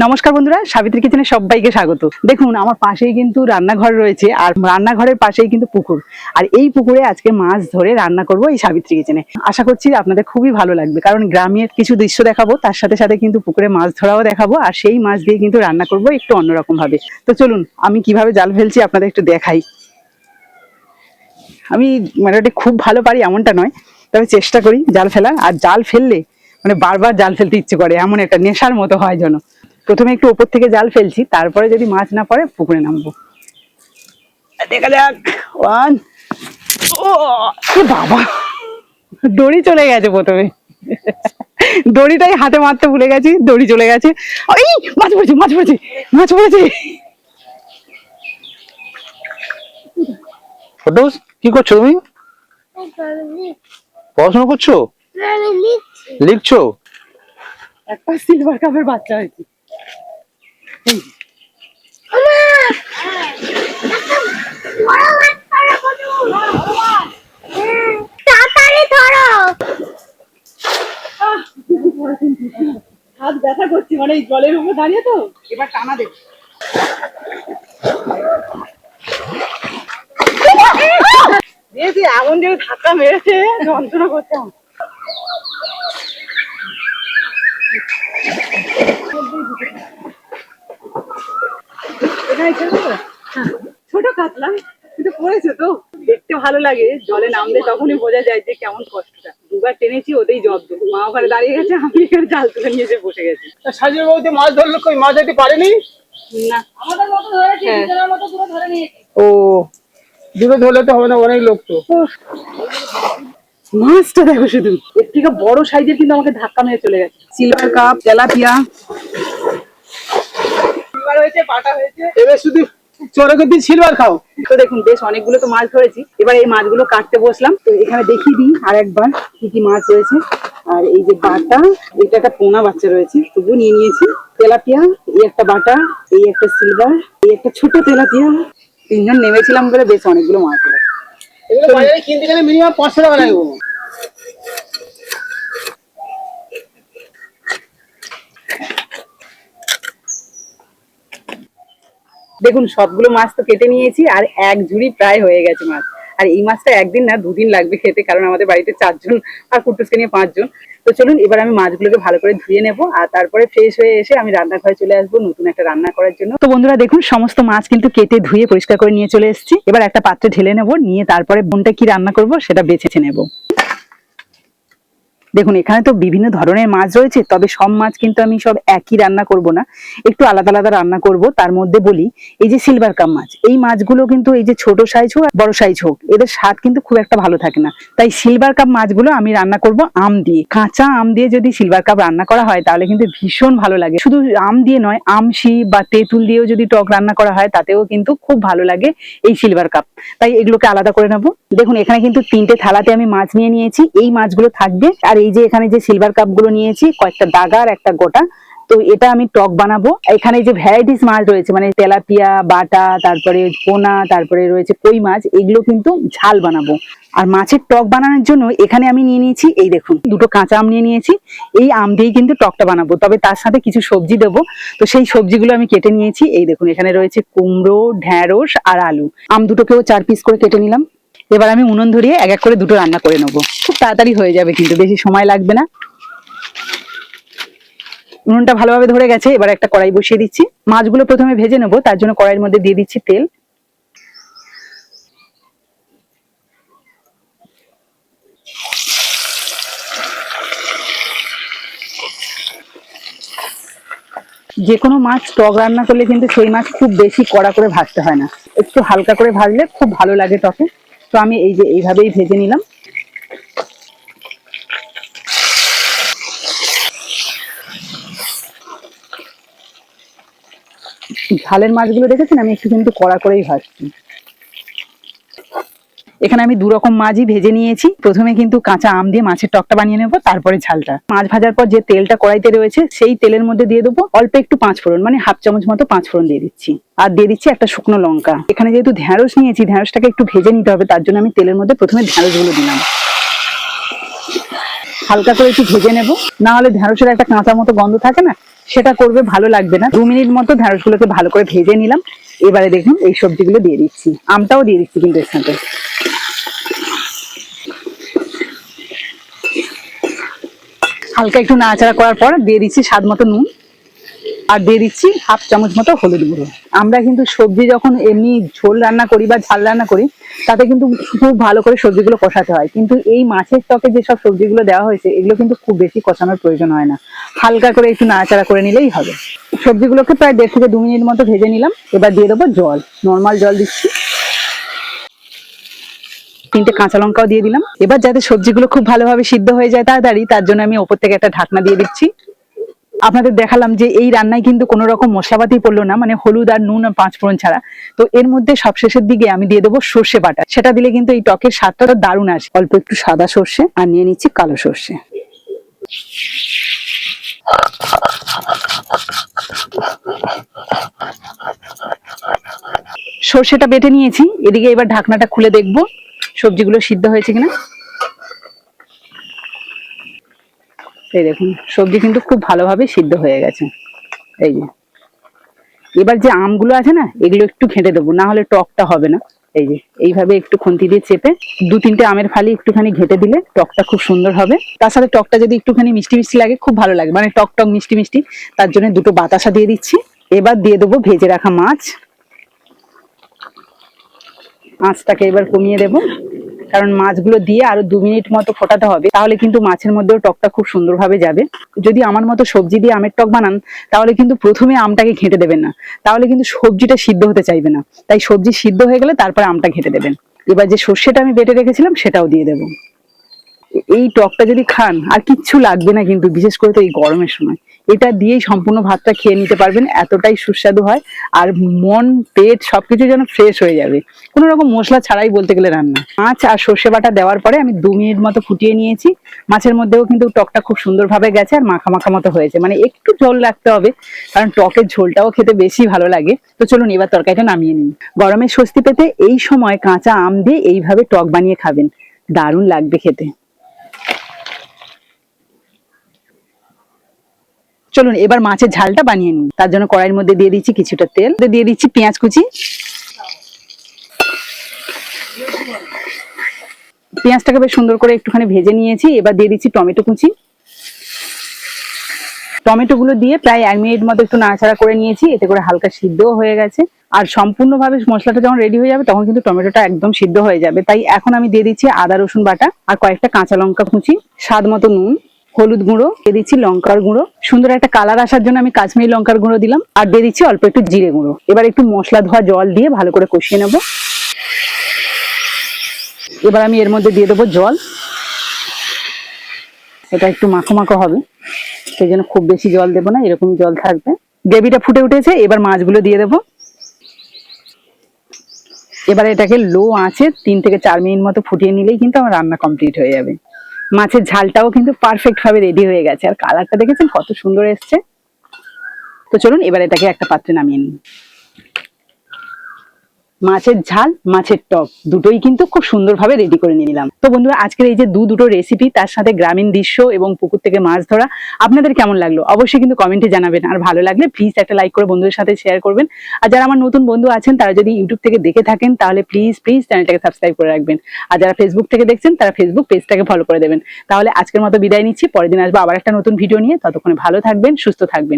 নমস্কার বন্ধুরা, সাবিত্রী কিচেনে সবাইকে স্বাগত। দেখুন আমার পাশেই কিন্তু রান্নাঘর রয়েছে, আর রান্নাঘরের পাশেই কিন্তু পুকুর। আর এই পুকুরে আজকে মাছ ধরে রান্না করব এই সাবিত্রী কিচেনে। আশা করছি আপনাদের খুবই ভালো লাগবে, কারণ গ্রামের কিছু দৃশ্য দেখাবো, তার সাথে সাথে কিন্তু পুকুরে মাছ ধরাও দেখাবো, আর সেই মাছ দিয়ে কিন্তু রান্না করব একটু অন্যরকম ভাবে। তো চলুন আমি কিভাবে জাল ফেলছি আপনাদের একটু দেখাই। আমি মানে খুব ভালো পারি এমনটা নয়, তবে চেষ্টা করি জাল ফেলার। আর জাল ফেললে মানে বারবার জাল ফেলতে ইচ্ছে করে, এমন একটা নেশার মতো হয় যেন। প্রথমে একটু উপর থেকে জাল ফেলছি, তারপরে যদি মাছ না পড়ে পুকুরে নামবো। দেখা যাক। ওয়ান, ও বাবা, দড়ি চলে গেছে প্রথমে। দড়িটাই হাতে মারতে ভুলে গেছি, দড়ি চলে গেছে। এই মাছ পড়েছে, মাছ পড়েছে, মাছ পড়েছে। ফটোস কি করছো তুমি? পড়াশোনা করছো? লিখছো? একটা সিলভার কাপের বাচ্চা হয়েছে। হাত ব্যথা করছি, মানে এই জলের উপর দাঁড়িয়ে তো। এবার টানা দেব। দিয়েছি, এমন যে ধাক্কা মেরেছে, যন্ত্রণা করছে। ছোট কাতলা কিন্তু পড়েছে তো, দেখতে ভালো লাগে। জলে নামলে তখনই বোঝা যায় যে কেমন কষ্টটা। দুবার টেনেছি, ওতেই জব্দ। মা ওখানে দাঁড়িয়ে গেছে, আমি এখানে জাল তুলে নিয়ে এসে বসে গেছি। সাজির বউতে মাছ ধরলো, কই মাছ ধরতে পারেনি? না, আমাদের মতো ধরেছি, দুজনের মতো পুরো ধরে নিয়েছি। ও, দুটো ধরলে তো হবে না, অনেক লোক তো। মাছটা দেখো শুধু, এর থেকে বড় সাইজের কিন্তু আমাকে ধাক্কা মেরে চলে গেছে। সিলভার কাপ, তেলাপিয়া, সিলভার হয়েছে, পাটা হয়েছে। এবার শুধু চড়কের দিন সিলভার খাও। তো দেখুন বেশ অনেকগুলো তো মাছ ধরেছি। এবার এই মাছগুলো কাটতে বসলাম। তো এখানে দেখিয়ে দিই আর একবার কি কি মাছ রয়েছে। আর এই যে বাটা, এটা একটা পোনা বাচ্চা রয়েছে, তবু নিয়ে নিয়েছি। তেলাপিয়া, এই একটা বাটা, এই একটা সিলভার, এই একটা ছোট তেলাপিয়া। তিনজন নেমেছিলাম বলে বেশ অনেকগুলো মাছ হলো। এগুলো বাজারে কিনতে গেলে মিনিমাম 500 টাকা লাগবে। দেখুন সবগুলো মাছ তো কেটে নিয়েছি, আর এক ঝুড়ি প্রায় হয়ে গেছে মাছ। আর এই মাছটা একদিন না দুদিন লাগবে খেতে, কারণ আমাদের বাড়িতে 4 জন, আর কুটুসকে নিয়ে 5 জন। তো চলুন এবার আমি মাছগুলোকে ভালো করে ধুয়ে নেবো, আর তারপরে ফ্রেশ হয়ে এসে আমি রান্নাঘরে চলে আসবো নতুন একটা রান্না করার জন্য। তো বন্ধুরা দেখুন সমস্ত মাছ কিন্তু কেটে ধুয়ে পরিষ্কার করে নিয়ে চলে এসেছি। এবার একটা পাত্রে ঢেলে নেবো, নিয়ে তারপরে বোনটা কি রান্না করব সেটা বেছে নেবো। দেখুন এখানে তো বিভিন্ন ধরনের মাছ রয়েছে, তবে সব মাছ কিন্তু আমি সব একই রান্না করব না, একটু আলাদা আলাদা রান্না করব। তার মধ্যে বলি, এই যে সিলভার কাপ মাছ, এই মাছগুলো কিন্তু এই যে ছোট সাইজ হোক বড় সাইজ হোক, এদের স্বাদ কিন্তু খুব একটা ভালো থাকে না। তাই সিলভার কাপ মাছগুলো আমি রান্না করব আম দিয়ে। কাঁচা আম দিয়ে যদি সিলভার কাপ রান্না করা হয় তাহলে কিন্তু ভীষণ ভালো লাগে। শুধু আম দিয়ে নয়, আমশি বা তেঁতুল দিয়েও যদি টক রান্না করা হয় তাতেও কিন্তু খুব ভালো লাগে এই সিলভার কাপ। তাই এগুলোকে আলাদা করে নেবো। দেখুন এখানে কিন্তু 3টে থালাতে আমি মাছ নিয়ে নিয়েছি, এই মাছগুলো থাকবে। আর এই যে এখানে যে সিলভার কাপ গুলো নিয়েছি, কয়েকটা দাগা আর একটা গোটা। তো এটা আমি টক বানাবো। এখানে যে ভ্যারাইটিস মাছ রয়েছে, মানে তেলাপিয়া, বাটা, তারপরে পোনা, তারপরে রয়েছে কই মাছ, এগুলো কিন্তু ঝাল বানাবো। আর মাছের টক বানানোর জন্য এখানে আমি নিয়ে নিয়েছি, এই দেখুন 2টো কাঁচা আম নিয়ে নিয়েছি। এই আম দিয়েই কিন্তু টকটা বানাবো, তবে তার সাথে কিছু সবজি দেবো। তো সেই সবজিগুলো আমি কেটে নিয়েছি। এই দেখুন এখানে রয়েছে কুমড়ো, ঢেঁড়স আর আলু। আম দুটোকেও 4 পিস করে কেটে নিলাম। এবার আমি উনুন ধরিয়ে এক এক করে 2টো রান্না করে নেবো। খুব তাড়াতাড়ি হয়ে যাবে, কিন্তু বেশি সময় লাগবে না। উনুনটা ভালোভাবে ধরে গেছে, এবার একটা কড়াই বসিয়ে দিচ্ছি। মাছগুলো প্রথমে ভেজে নেবো, তার জন্য কড়াইয়ের মধ্যে দিয়ে দিচ্ছি তেল। যে কোনো মাছ টক রান্না করলে কিন্তু সেই মাছ খুব বেশি কড়া করে ভাজতে হয় না, একটু হালকা করে ভাজলে খুব ভালো লাগে টকে। তো আমি এই যে এইভাবেই ভেজে নিলাম। ঝালের মাছগুলো দেখেছেন আমি একটু কিন্তু কড়া করেই ভাজছি। এখানে আমি 2 রকম মাছই ভেজে নিয়েছি। প্রথমে কিন্তু কাঁচা আম দিয়ে মাছের টকটা বানিয়ে নেবো, তারপরে ঝালটা। মাছ ভাজার পর যে তেলটা কড়াইতে রয়েছে সেই তেলের মধ্যে দিয়ে দেবো অল্প একটু 5 ফোড়ন, মানে হাফ চামচ মতো 5 ফোড়ন দিয়ে দিচ্ছি। আর দিয়ে দিচ্ছি একটা শুকনো লঙ্কা। এখানে যেহেতু ঢেঁড়স নিয়েছি, ঢেঁড়সটাকে একটু ভেজে নিতে হবে, তার জন্য আমি তেলের মধ্যে প্রথমে ঢেঁড়সগুলো দিলাম। হালকা করে একটু ভেজে নেবো, না হলে ঢেঁড়সের একটা কাঁচা মতো গন্ধ থাকে না, সেটা করবে ভালো লাগবে না। 2 মিনিট মতো ঢ্যাঁড়সগুলোকে ভালো করে ভেজে নিলাম। এবারে দেখুন এই সবজিগুলো দিয়ে দিচ্ছি, আমটাও দিয়ে দিচ্ছি কিন্তু এর সাথে। হালকা একটু নাড়াচাড়া করার পর দিয়ে দিচ্ছি স্বাদ মতো নুন, আর দিয়ে দিচ্ছি 1/2 চামচ মতো হলুদ গুঁড়ো। আমরা কিন্তু সবজি যখন এমনি ঝোল রান্না করি বা ঝাল রান্না করি, তাতে কিন্তু খুব ভালো করে সবজিগুলো কষাতে হয়, কিন্তু এই মাছের টকে যেসব সবজিগুলো দেওয়া হয়েছে এগুলো কিন্তু খুব বেশি কষানোর প্রয়োজন হয় না, হালকা করে একটু নাড়াচাড়া করে নিলেই হবে। সবজিগুলোকে প্রায় 1.5 থেকে 2 মিনিট মতো ভেজে নিলাম। এবার দিয়ে দেবো জল, নর্মাল জল দিচ্ছি। 3টে কাঁচা লঙ্কাও দিয়ে দিলাম। এবার যাতে সবজিগুলো খুব ভালোভাবে সিদ্ধ হয়ে যায় তাড়াতাড়ি, তার জন্য আমি ওপর থেকে একটা ঢাকনা দিয়ে দিচ্ছি। আপনাদের দেখালাম যে এই রান্নায় কিন্তু কোনো রকম মশলাপাতি পড়লো না, মানে হলুদ আর নুন আর 5 ফোড়ন ছাড়া। তো এর মধ্যে সবশেষের দিকে আমি দিয়ে দেবো সর্ষে বাটা, সেটা দিলে কিন্তু এই টকের স্বাদটা দারুণ আসে। অল্প একটু সাদা সর্ষে আর নিয়ে নিচ্ছি কালো সর্ষে। সর্ষেটা বেটে নিয়েছি, এদিকে এবার ঢাকনাটা খুলে দেখবো সবজিগুলো সিদ্ধ হয়েছে কিনা। এই দেখুন সবজি কিন্তু খুব ভালোভাবে সিদ্ধ হয়ে গেছে। এই যে এবার যে আমগুলো আছে না, এগুলো একটু ঘেঁটে দেবো, না হলে টকটা হবে না। এই যে এইভাবে একটু খুন্তি দিয়ে চেপে 2-3টে আমের ফালি একটুখানি ঘেঁটে দিলে টকটা খুব সুন্দর হবে। তার সাথে টকটা যদি একটুখানি মিষ্টি মিষ্টি লাগে খুব ভালো লাগে, মানে টক টক মিষ্টি মিষ্টি, তার জন্য 2টো বাতাসা দিয়ে দিচ্ছি। এবার দিয়ে দেবো ভেজে রাখা মাছ। আঁচটাকে এবার কমিয়ে দেবো, কারণ মাছগুলো দিয়ে আরো 2 মিনিট মতো ফোটাতে হবে, তাহলে কিন্তু মাছের মধ্যেও টকটা খুব সুন্দরভাবে যাবে। যদি আমার মতো সবজি দিয়ে আমের টক বানান, তাহলে কিন্তু প্রথমে আমটাকে ঘেঁটে দেবেন না, তাহলে কিন্তু সবজিটা সিদ্ধ হতে চাইবে না। তাই সবজি সিদ্ধ হয়ে গেলে তারপরে আমটা ঘেঁটে দেবেন। এবার যে সর্ষেটা আমি বেটে রেখেছিলাম সেটাও দিয়ে দেবো। এই টকটা যদি খান আর কিচ্ছু লাগবে না, কিন্তু বিশেষ করে তো এই গরমের সময় এটা দিয়েই সম্পূর্ণ ভাতটা খেয়ে নিতে পারবেন, এতটাই সুস্বাদু হয়। আর মন পেট সবকিছু যেন ফ্রেশ হয়ে যাবে, কোনো রকম মশলা ছাড়াই বলতে গেলে রান্না। মাছ আর সর্ষে বাটা দেওয়ার পরে আমি 2 মিনিট মতো ফুটিয়ে নিয়েছি। মাছের মধ্যেও কিন্তু টকটা খুব সুন্দরভাবে গেছে আর মাখা মাখা মতো হয়েছে, মানে একটু ঝোল রাখতে হবে, কারণ টকের ঝোলটাও খেতে বেশি ভালো লাগে। তো চলুন এবার তরকারিটা নামিয়ে নিই। গরমে স্বস্তি পেতে এই সময় কাঁচা আম দিয়ে এইভাবে টক বানিয়ে খাবেন, দারুণ লাগবে খেতে। চলুন এবার মাছের ঝালটা বানিয়ে নিই। তার জন্য কড়াইয়ের মধ্যে দিয়ে দিচ্ছি কিছুটা তেল, দিয়ে দিচ্ছি পেঁয়াজ কুচি। পেঁয়াজটাকে বেশ সুন্দর করে একটুখানি ভেজে নিয়েছি। এবার দিয়ে দিচ্ছি টমেটো কুচি। টমেটো গুলো দিয়ে প্রায় 1 মিনিট মতো একটু নাড়াচাড়া করে নিয়েছি, এতে করে হালকা সিদ্ধও হয়ে গেছে। আর সম্পূর্ণভাবে মশলাটা যখন রেডি হয়ে যাবে তখন কিন্তু টমেটোটা একদম সিদ্ধ হয়ে যাবে। তাই এখন আমি দিয়ে দিচ্ছি আদা রসুন বাটা আর কয়েকটা কাঁচা লঙ্কা কুচি, স্বাদ মতো নুন, হলুদ গুঁড়ো, দিয়ে দিচ্ছি লঙ্কার গুঁড়ো, সুন্দর একটা কালার আসার জন্য আমি কাশ্মীরি লঙ্কার গুঁড়ো দিলাম, আর দিয়ে দিচ্ছি অল্প একটু জিরে গুঁড়ো। এবার একটু মশলা ধোয়া জল দিয়ে ভালো করে কষিয়ে নেব। এবার আমি এর মধ্যে দিয়ে দেবো জল, এটা একটু মাখো মাখো হবে, সেই জন্য খুব বেশি জল দেবো না, এরকমই জল থাকবে। গ্রেভিটা ফুটে উঠেছে, এবার মাছগুলো দিয়ে দেবো। এবার এটাকে লো আঁচে 3 থেকে 4 মিনিট মতো ফুটিয়ে নিলেই কিন্তু আমার রান্না কমপ্লিট হয়ে যাবে। মাছের ঝালটাও কিন্তু পারফেক্ট ভাবে রেডি হয়ে গেছে, আর কালারটা দেখেছেন কত সুন্দর এসছে। তো চলুন এবার এটাকে একটা পাত্রে নামিয়ে নিই। মাছের ঝাল মাছের টক দুটোই কিন্তু খুব সুন্দরভাবে রেডি করে নিলাম। তো বন্ধুরা আজকের এই যে দুটো রেসিপি, তার সাথে গ্রামীণ দৃশ্য এবং পুকুর থেকে মাছ ধরা, আপনাদের কেমন লাগলো অবশ্যই কিন্তু কমেন্টে জানাবেন। আর ভালো লাগলে প্লিজ একটা লাইক করে বন্ধুদের সাথে শেয়ার করবেন। আর যারা আমার নতুন বন্ধু আছেন তারা যদি ইউটিউব থেকে দেখে থাকেন তাহলে প্লিজ চ্যানেলটাকে সাবস্ক্রাইব করে রাখবেন। আর যারা ফেসবুক থেকে দেখছেন তারা ফেসবুক পেজটাকে ফলো করে দেবেন। তাহলে আজকের মতো বিদায় নিচ্ছি, পরের দিন আসবো আবার একটা নতুন ভিডিও নিয়ে। ততক্ষণে ভালো থাকবেন, সুস্থ থাকবেন।